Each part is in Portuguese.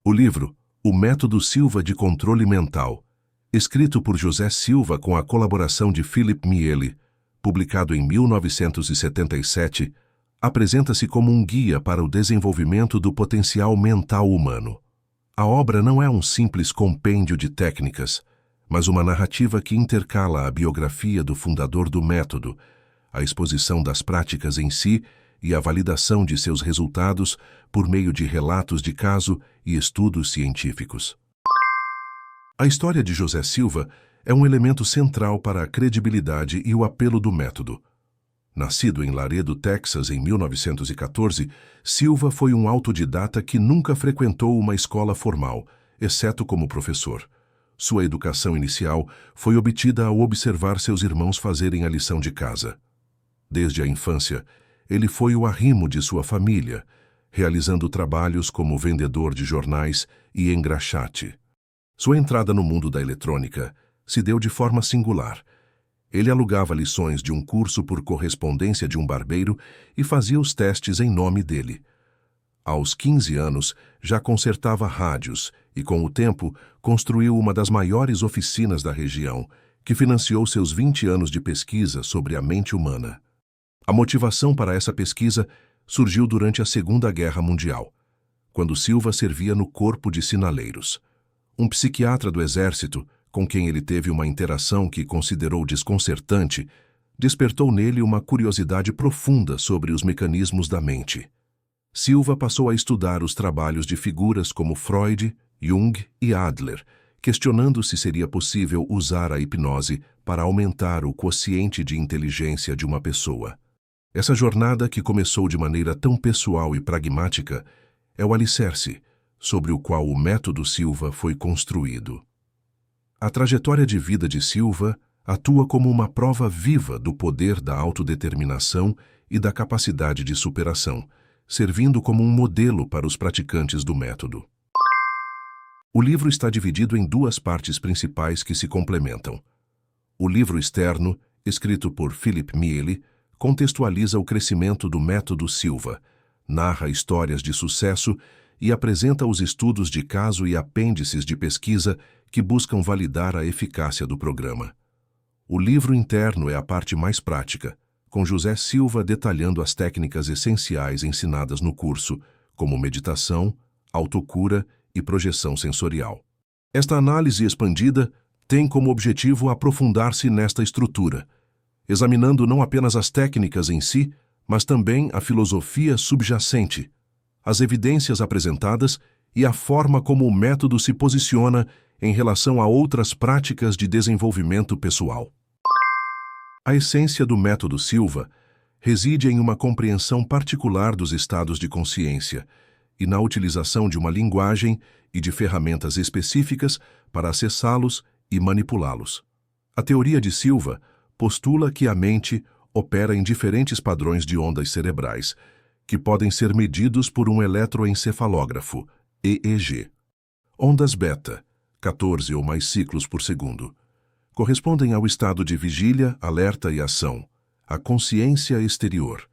O livro O Método Silva de Controle Mental, escrito por José Silva com a colaboração de Philip Miele, publicado em 1977, apresenta-se como um guia para o desenvolvimento do potencial mental humano. A obra não é um simples compêndio de técnicas, mas uma narrativa que intercala a biografia do fundador do método, a exposição das práticas em si e a validação de seus resultados por meio de relatos de caso e estudos científicos. A história de José Silva é um elemento central para a credibilidade e o apelo do método. Nascido em Laredo, Texas, em 1914, Silva foi um autodidata que nunca frequentou uma escola formal, exceto como professor. Sua educação inicial foi obtida ao observar seus irmãos fazerem a lição de casa. Desde a infância, ele foi o arrimo de sua família, realizando trabalhos como vendedor de jornais e engraxate. Sua entrada no mundo da eletrônica se deu de forma singular. Ele alugava lições de um curso por correspondência de um barbeiro e fazia os testes em nome dele. Aos 15 anos, já consertava rádios e, com o tempo, construiu uma das maiores oficinas da região, que financiou seus 20 anos de pesquisa sobre a mente humana. A motivação para essa pesquisa surgiu durante a Segunda Guerra Mundial, quando Silva servia no Corpo de Sinaleiros. Um psiquiatra do Exército, com quem ele teve uma interação que considerou desconcertante, despertou nele uma curiosidade profunda sobre os mecanismos da mente. Silva passou a estudar os trabalhos de figuras como Freud, Jung e Adler, questionando se seria possível usar a hipnose para aumentar o quociente de inteligência de uma pessoa. Essa jornada, que começou de maneira tão pessoal e pragmática, é o alicerce sobre o qual o método Silva foi construído. A trajetória de vida de Silva atua como uma prova viva do poder da autodeterminação e da capacidade de superação, servindo como um modelo para os praticantes do método. O livro está dividido em duas partes principais que se complementam. O livro externo, escrito por Philip Miele, contextualiza o crescimento do método Silva, narra histórias de sucesso e apresenta os estudos de caso e apêndices de pesquisa que buscam validar a eficácia do programa. O livro interno é a parte mais prática, com José Silva detalhando as técnicas essenciais ensinadas no curso, como meditação, autocura e projeção sensorial. Esta análise expandida tem como objetivo aprofundar-se nesta estrutura, examinando não apenas as técnicas em si, mas também a filosofia subjacente, as evidências apresentadas e a forma como o método se posiciona em relação a outras práticas de desenvolvimento pessoal. A essência do método Silva reside em uma compreensão particular dos estados de consciência e na utilização de uma linguagem e de ferramentas específicas para acessá-los e manipulá-los. A teoria de Silva postula que a mente opera em diferentes padrões de ondas cerebrais, que podem ser medidos por um eletroencefalógrafo, EEG. Ondas beta, 14 ou mais ciclos por segundo, correspondem ao estado de vigília, alerta e ação, a consciência exterior.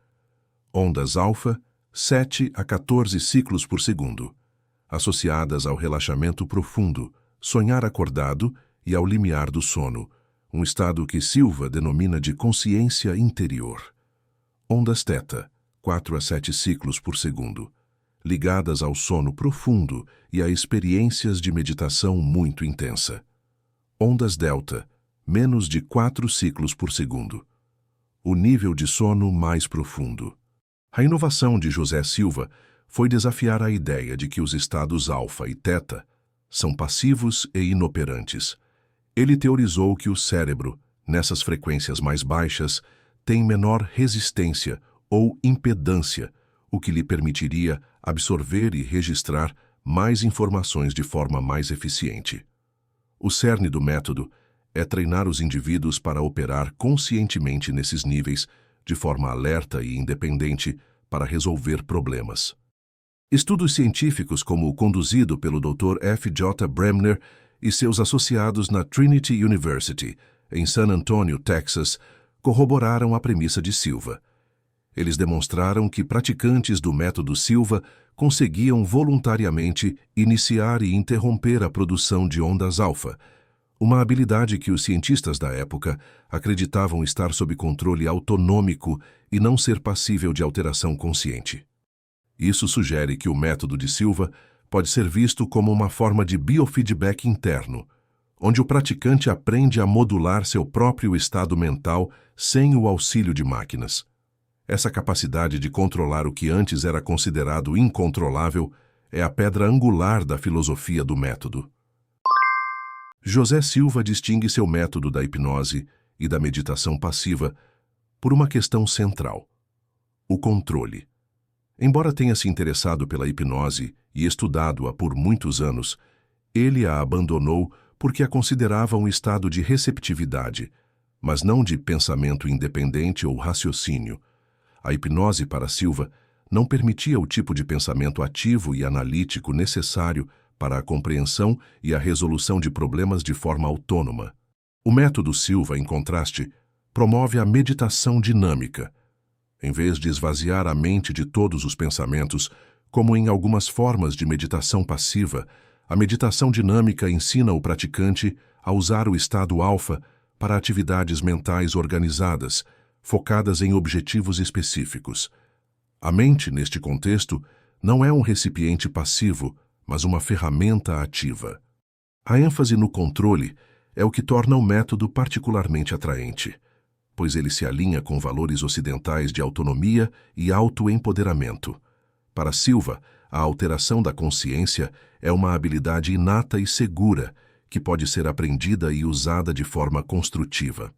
Ondas alfa, 7 a 14 ciclos por segundo, associadas ao relaxamento profundo, sonhar acordado e ao limiar do sono, um estado que Silva denomina de consciência interior. Ondas teta, 4 a 7 ciclos por segundo, ligadas ao sono profundo e a experiências de meditação muito intensa. Ondas delta, menos de 4 ciclos por segundo, o nível de sono mais profundo. A inovação de José Silva foi desafiar a ideia de que os estados alfa e teta são passivos e inoperantes. Ele teorizou que o cérebro, nessas frequências mais baixas, tem menor resistência ou impedância, o que lhe permitiria absorver e registrar mais informações de forma mais eficiente. O cerne do método é treinar os indivíduos para operar conscientemente nesses níveis, de forma alerta e independente, para resolver problemas. Estudos científicos como o conduzido pelo Dr. F. J. Bremner e seus associados na Trinity University, em San Antonio, Texas, corroboraram a premissa de Silva. Eles demonstraram que praticantes do método Silva conseguiam voluntariamente iniciar e interromper a produção de ondas alfa, uma habilidade que os cientistas da época acreditavam estar sob controle autonômico e não ser passível de alteração consciente. Isso sugere que o método de Silva pode ser visto como uma forma de biofeedback interno, onde o praticante aprende a modular seu próprio estado mental sem o auxílio de máquinas. Essa capacidade de controlar o que antes era considerado incontrolável é a pedra angular da filosofia do método. José Silva distingue seu método da hipnose e da meditação passiva por uma questão central: o controle. Embora tenha se interessado pela hipnose e estudado-a por muitos anos, ele a abandonou porque a considerava um estado de receptividade, mas não de pensamento independente ou raciocínio. A hipnose para Silva não permitia o tipo de pensamento ativo e analítico necessário para a compreensão e a resolução de problemas de forma autônoma. O método Silva, em contraste, promove a meditação dinâmica. Em vez de esvaziar a mente de todos os pensamentos, como em algumas formas de meditação passiva, a meditação dinâmica ensina o praticante a usar o estado alfa para atividades mentais organizadas, focadas em objetivos específicos. A mente, neste contexto, não é um recipiente passivo, mas uma ferramenta ativa. A ênfase no controle é o que torna o método particularmente atraente, pois ele se alinha com valores ocidentais de autonomia e autoempoderamento. Para Silva, a alteração da consciência é uma habilidade inata e segura que pode ser aprendida e usada de forma construtiva.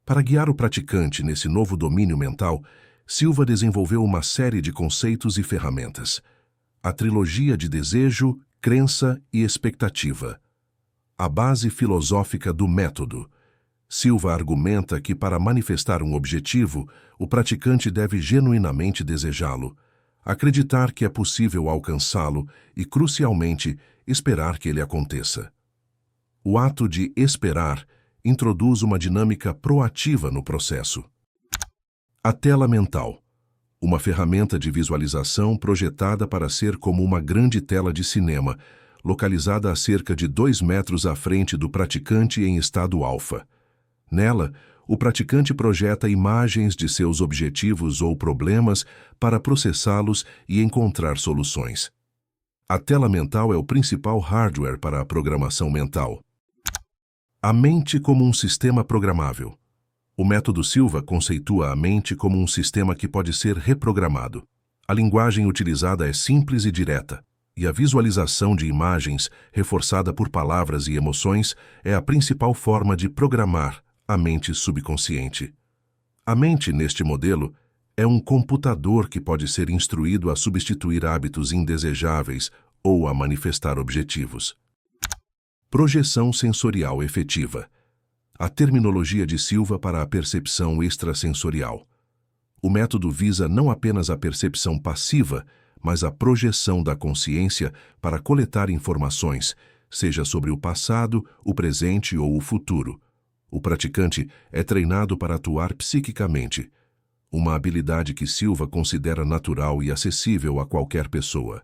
Para guiar o praticante nesse novo domínio mental, Silva desenvolveu uma série de conceitos e ferramentas: a trilogia de desejo, crença e expectativa. A base filosófica do método. Silva argumenta que para manifestar um objetivo, o praticante deve genuinamente desejá-lo, acreditar que é possível alcançá-lo e, crucialmente, esperar que ele aconteça. O ato de esperar introduz uma dinâmica proativa no processo. A tela mental. Uma ferramenta de visualização projetada para ser como uma grande tela de cinema, localizada a cerca de 2 metros à frente do praticante em estado alfa. Nela, o praticante projeta imagens de seus objetivos ou problemas para processá-los e encontrar soluções. A tela mental é o principal hardware para a programação mental. A mente como um sistema programável. O método Silva conceitua a mente como um sistema que pode ser reprogramado. A linguagem utilizada é simples e direta, e a visualização de imagens, reforçada por palavras e emoções, é a principal forma de programar a mente subconsciente. A mente, neste modelo, é um computador que pode ser instruído a substituir hábitos indesejáveis ou a manifestar objetivos. Projeção sensorial efetiva. A terminologia de Silva para a percepção extrasensorial. O método visa não apenas a percepção passiva, mas a projeção da consciência para coletar informações, seja sobre o passado, o presente ou o futuro. O praticante é treinado para atuar psiquicamente, uma habilidade que Silva considera natural e acessível a qualquer pessoa.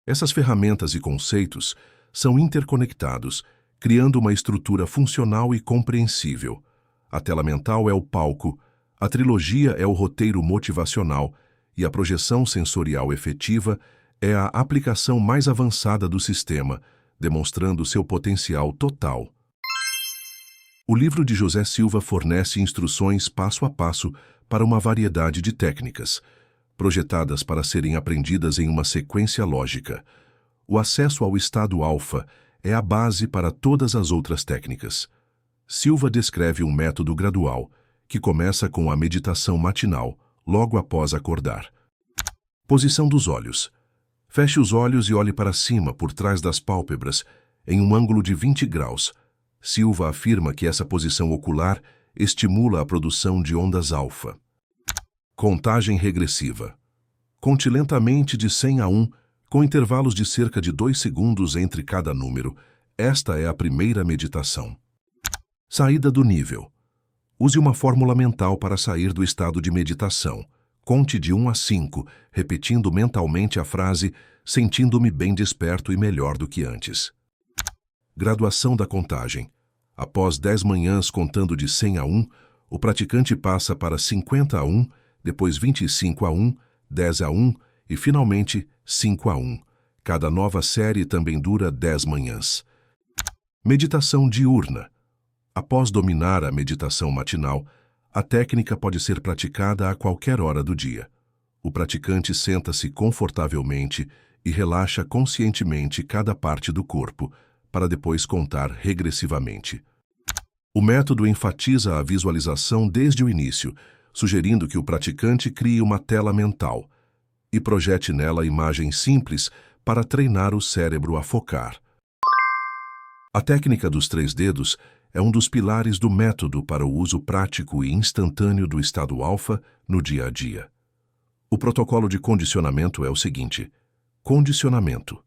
Essas ferramentas e conceitos são interconectados, criando uma estrutura funcional e compreensível. A tela mental é o palco, a trilogia é o roteiro motivacional e a projeção sensorial efetiva é a aplicação mais avançada do sistema, demonstrando seu potencial total. O livro de José Silva fornece instruções passo a passo para uma variedade de técnicas, projetadas para serem aprendidas em uma sequência lógica. O acesso ao estado alfa é a base para todas as outras técnicas. Silva descreve um método gradual, que começa com a meditação matinal, logo após acordar. Posição dos olhos. Feche os olhos e olhe para cima, por trás das pálpebras, em um ângulo de 20 graus. Silva afirma que essa posição ocular estimula a produção de ondas alfa. Contagem regressiva. Conte lentamente de 100 a 1, com intervalos de cerca de 2 segundos entre cada número. Esta é a primeira meditação. Saída do nível. Use uma fórmula mental para sair do estado de meditação. Conte de 1 a 5, repetindo mentalmente a frase "sentindo-me bem desperto e melhor do que antes". Graduação da contagem. Após 10 manhãs contando de 100 a 1, o praticante passa para 50 a 1, depois 25 a 1, 10 a 1 e, finalmente, 5 a 1. Cada nova série também dura 10 manhãs. Meditação diurna. Após dominar a meditação matinal, a técnica pode ser praticada a qualquer hora do dia. O praticante senta-se confortavelmente e relaxa conscientemente cada parte do corpo, para depois contar regressivamente. O método enfatiza a visualização desde o início, sugerindo que o praticante crie uma tela mental e projete nela imagens simples para treinar o cérebro a focar. A técnica dos 3 dedos é um dos pilares do método para o uso prático e instantâneo do estado alfa no dia a dia. O protocolo de condicionamento é o seguinte: condicionamento.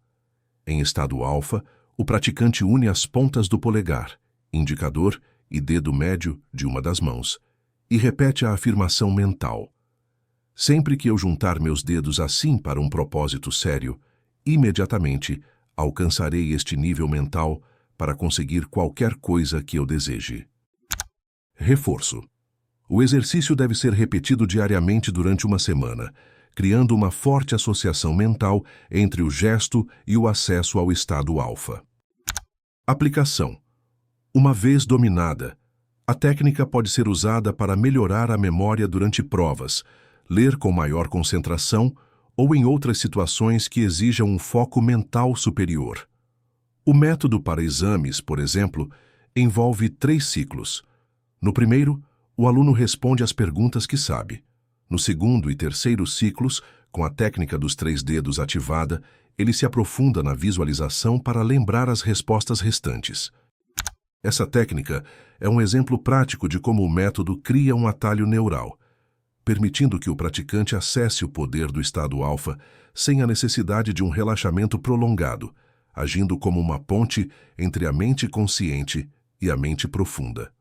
Em estado alfa, o praticante une as pontas do polegar, indicador e dedo médio de uma das mãos e repete a afirmação mental: sempre que eu juntar meus dedos assim para um propósito sério, imediatamente alcançarei este nível mental para conseguir qualquer coisa que eu deseje. Reforço. O exercício deve ser repetido diariamente durante uma semana, criando uma forte associação mental entre o gesto e o acesso ao estado alfa. Aplicação. Uma vez dominada, a técnica pode ser usada para melhorar a memória durante provas, ler com maior concentração ou em outras situações que exijam um foco mental superior. O método para exames, por exemplo, envolve 3 ciclos. No primeiro, o aluno responde às perguntas que sabe. No segundo e terceiro ciclos, com a técnica dos 3 dedos ativada, ele se aprofunda na visualização para lembrar as respostas restantes. Essa técnica é um exemplo prático de como o método cria um atalho neural, permitindo que o praticante acesse o poder do estado alfa sem a necessidade de um relaxamento prolongado, agindo como uma ponte entre a mente consciente e a mente profunda.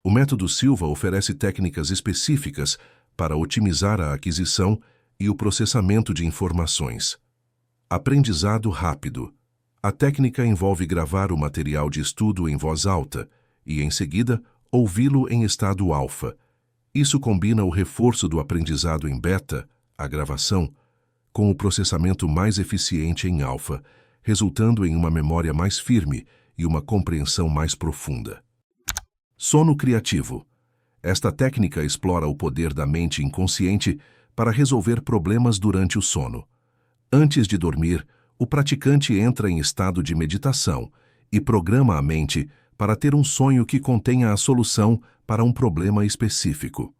O método Silva oferece técnicas específicas para otimizar a aquisição e o processamento de informações. Aprendizado rápido. A técnica envolve gravar o material de estudo em voz alta e, em seguida, ouvi-lo em estado alfa. Isso combina o reforço do aprendizado em beta, a gravação, com o processamento mais eficiente em alfa, resultando em uma memória mais firme e uma compreensão mais profunda. Sono criativo. Esta técnica explora o poder da mente inconsciente para resolver problemas durante o sono. Antes de dormir, o praticante entra em estado de meditação e programa a mente para ter um sonho que contenha a solução para um problema específico.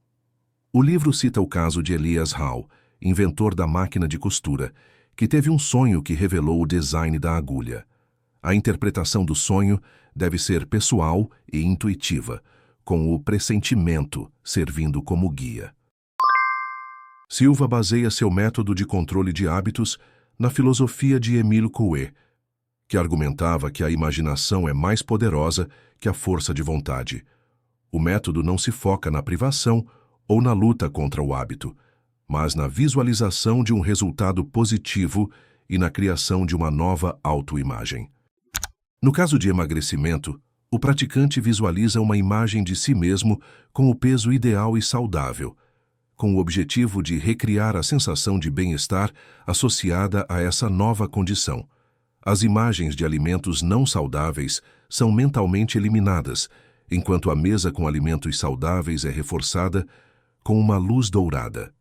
O livro cita o caso de Elias Howe, inventor da máquina de costura, que teve um sonho que revelou o design da agulha. A interpretação do sonho deve ser pessoal e intuitiva, com o pressentimento servindo como guia. Silva baseia seu método de controle de hábitos na filosofia de Émile Coué, que argumentava que a imaginação é mais poderosa que a força de vontade. O método não se foca na privação ou na luta contra o hábito, mas na visualização de um resultado positivo e na criação de uma nova autoimagem. No caso de emagrecimento, o praticante visualiza uma imagem de si mesmo com o peso ideal e saudável, com o objetivo de recriar a sensação de bem-estar associada a essa nova condição. As imagens de alimentos não saudáveis são mentalmente eliminadas, enquanto a mesa com alimentos saudáveis é reforçada com uma luz dourada.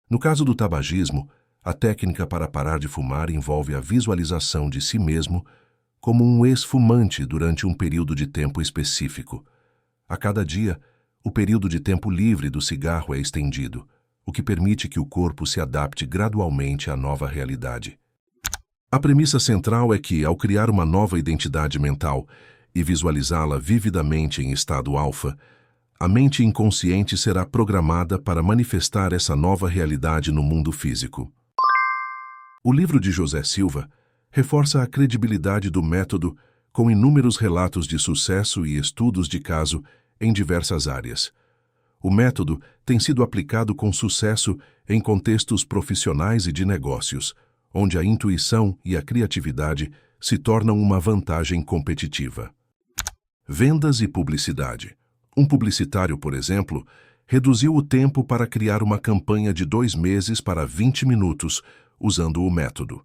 No caso do tabagismo, a técnica para parar de fumar envolve a visualização de si mesmo como um ex-fumante durante um período de tempo específico. A cada dia, o período de tempo livre do cigarro é estendido, o que permite que o corpo se adapte gradualmente à nova realidade. A premissa central é que, ao criar uma nova identidade mental e visualizá-la vividamente em estado alfa, a mente inconsciente será programada para manifestar essa nova realidade no mundo físico. O livro de José Silva reforça a credibilidade do método com inúmeros relatos de sucesso e estudos de caso em diversas áreas. O método tem sido aplicado com sucesso em contextos profissionais e de negócios, onde a intuição e a criatividade se tornam uma vantagem competitiva. Vendas e publicidade. Um publicitário, por exemplo, reduziu o tempo para criar uma campanha de 2 meses para 20 minutos, usando o método.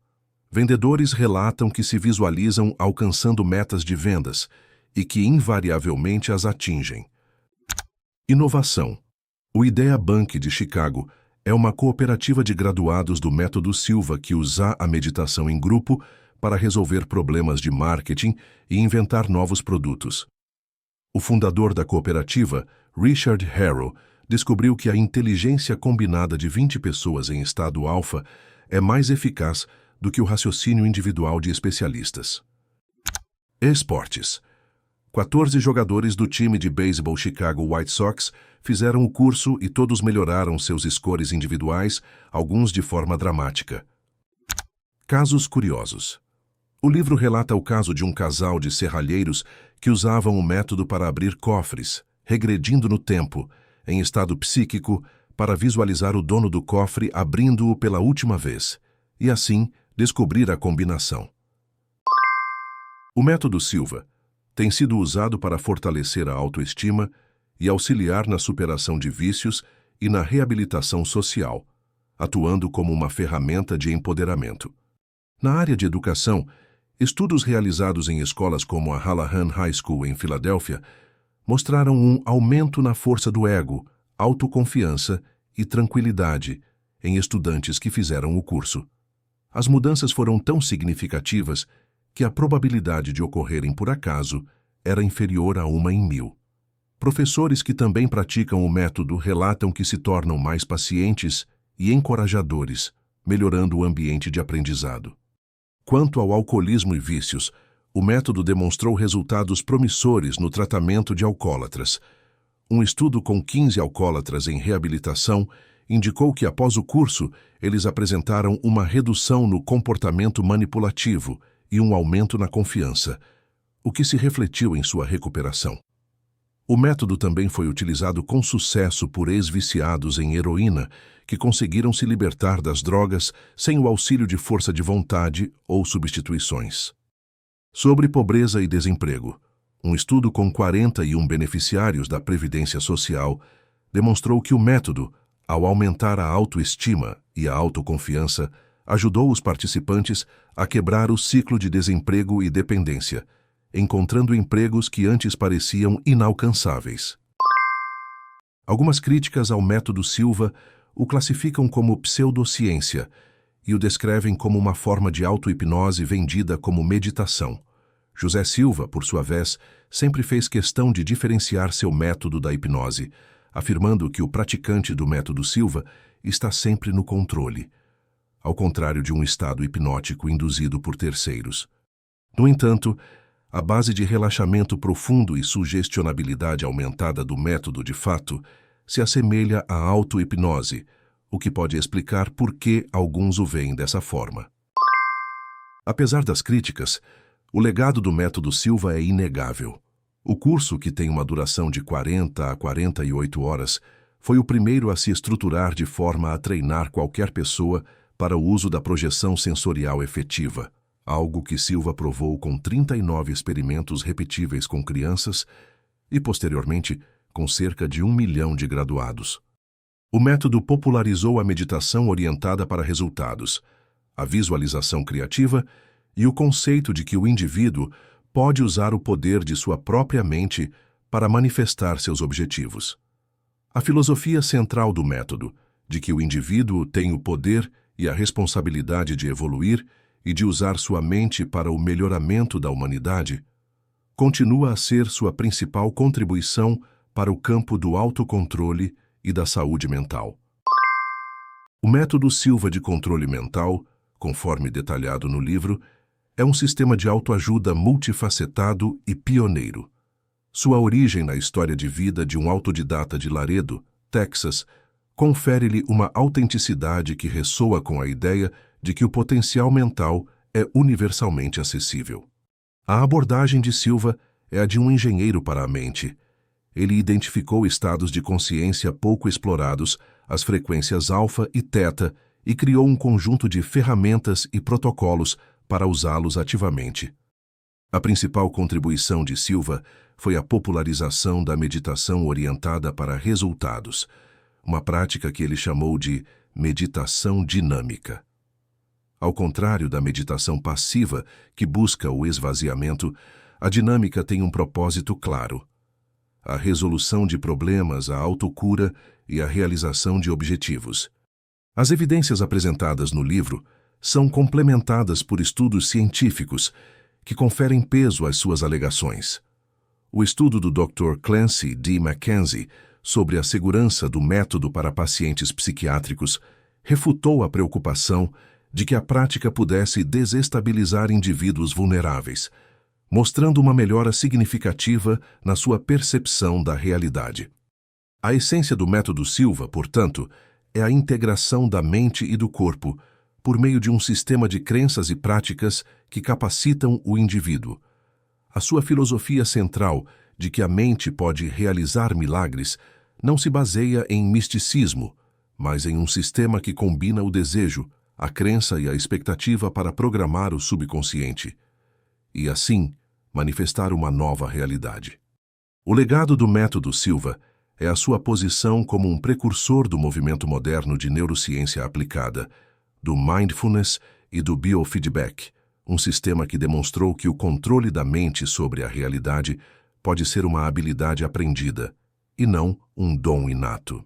Vendedores relatam que se visualizam alcançando metas de vendas e que invariavelmente as atingem. Inovação. O Idea Bank de Chicago é uma cooperativa de graduados do Método Silva que usa a meditação em grupo para resolver problemas de marketing e inventar novos produtos. O fundador da cooperativa, Richard Harrow, descobriu que a inteligência combinada de 20 pessoas em estado alfa é mais eficaz do que o raciocínio individual de especialistas. Esportes. 14 jogadores do time de beisebol Chicago White Sox fizeram o curso e todos melhoraram seus scores individuais, alguns de forma dramática. Casos curiosos. O livro relata o caso de um casal de serralheiros que usavam o método para abrir cofres, regredindo no tempo, em estado psíquico, para visualizar o dono do cofre abrindo-o pela última vez, e assim descobrir a combinação. O método Silva tem sido usado para fortalecer a autoestima e auxiliar na superação de vícios e na reabilitação social, atuando como uma ferramenta de empoderamento. Na área de educação, estudos realizados em escolas como a Hallahan High School em Filadélfia mostraram um aumento na força do ego, autoconfiança e tranquilidade em estudantes que fizeram o curso. As mudanças foram tão significativas que a probabilidade de ocorrerem por acaso era inferior a 1 em 1000. Professores que também praticam o método relatam que se tornam mais pacientes e encorajadores, melhorando o ambiente de aprendizado. Quanto ao alcoolismo e vícios, o método demonstrou resultados promissores no tratamento de alcoólatras. Um estudo com 15 alcoólatras em reabilitação indicou que, após o curso, eles apresentaram uma redução no comportamento manipulativo e um aumento na confiança, o que se refletiu em sua recuperação. O método também foi utilizado com sucesso por ex-viciados em heroína que conseguiram se libertar das drogas sem o auxílio de força de vontade ou substituições. Sobre pobreza e desemprego, um estudo com 41 beneficiários da Previdência Social demonstrou que o método, ao aumentar a autoestima e a autoconfiança, ajudou os participantes a quebrar o ciclo de desemprego e dependência, encontrando empregos que antes pareciam inalcançáveis. Algumas críticas ao método Silva o classificam como pseudociência e o descrevem como uma forma de auto-hipnose vendida como meditação. José Silva, por sua vez, sempre fez questão de diferenciar seu método da hipnose, afirmando que o praticante do método Silva está sempre no controle, ao contrário de um estado hipnótico induzido por terceiros. No entanto, a base de relaxamento profundo e sugestionabilidade aumentada do método de fato se assemelha à auto-hipnose, o que pode explicar por que alguns o veem dessa forma. Apesar das críticas, o legado do método Silva é inegável. O curso, que tem uma duração de 40 a 48 horas, foi o primeiro a se estruturar de forma a treinar qualquer pessoa para o uso da projeção sensorial efetiva, algo que Silva provou com 39 experimentos repetíveis com crianças e, posteriormente, com cerca de 1 milhão de graduados. O método popularizou a meditação orientada para resultados, a visualização criativa e o conceito de que o indivíduo pode usar o poder de sua própria mente para manifestar seus objetivos. A filosofia central do método, de que o indivíduo tem o poder e a responsabilidade de evoluir e de usar sua mente para o melhoramento da humanidade, continua a ser sua principal contribuição para o campo do autocontrole e da saúde mental. O método Silva de controle mental, conforme detalhado no livro, é um sistema de autoajuda multifacetado e pioneiro. Sua origem na história de vida de um autodidata de Laredo, Texas, confere-lhe uma autenticidade que ressoa com a ideia de que o potencial mental é universalmente acessível. A abordagem de Silva é a de um engenheiro para a mente, Ele identificou estados de consciência pouco explorados, as frequências alfa e teta, e criou um conjunto de ferramentas e protocolos para usá-los ativamente. A principal contribuição de Silva foi a popularização da meditação orientada para resultados, uma prática que ele chamou de meditação dinâmica. Ao contrário da meditação passiva, que busca o esvaziamento, a dinâmica tem um propósito claro: a resolução de problemas, a autocura e a realização de objetivos. As evidências apresentadas no livro são complementadas por estudos científicos que conferem peso às suas alegações. O estudo do Dr. Clancy D. McKenzie sobre a segurança do método para pacientes psiquiátricos refutou a preocupação de que a prática pudesse desestabilizar indivíduos vulneráveis, mostrando uma melhora significativa na sua percepção da realidade. A essência do método Silva, portanto, é a integração da mente e do corpo por meio de um sistema de crenças e práticas que capacitam o indivíduo. A sua filosofia central de que a mente pode realizar milagres não se baseia em misticismo, mas em um sistema que combina o desejo, a crença e a expectativa para programar o subconsciente e, assim, manifestar uma nova realidade. O legado do método Silva é a sua posição como um precursor do movimento moderno de neurociência aplicada, do mindfulness e do biofeedback, um sistema que demonstrou que o controle da mente sobre a realidade pode ser uma habilidade aprendida, e não um dom inato.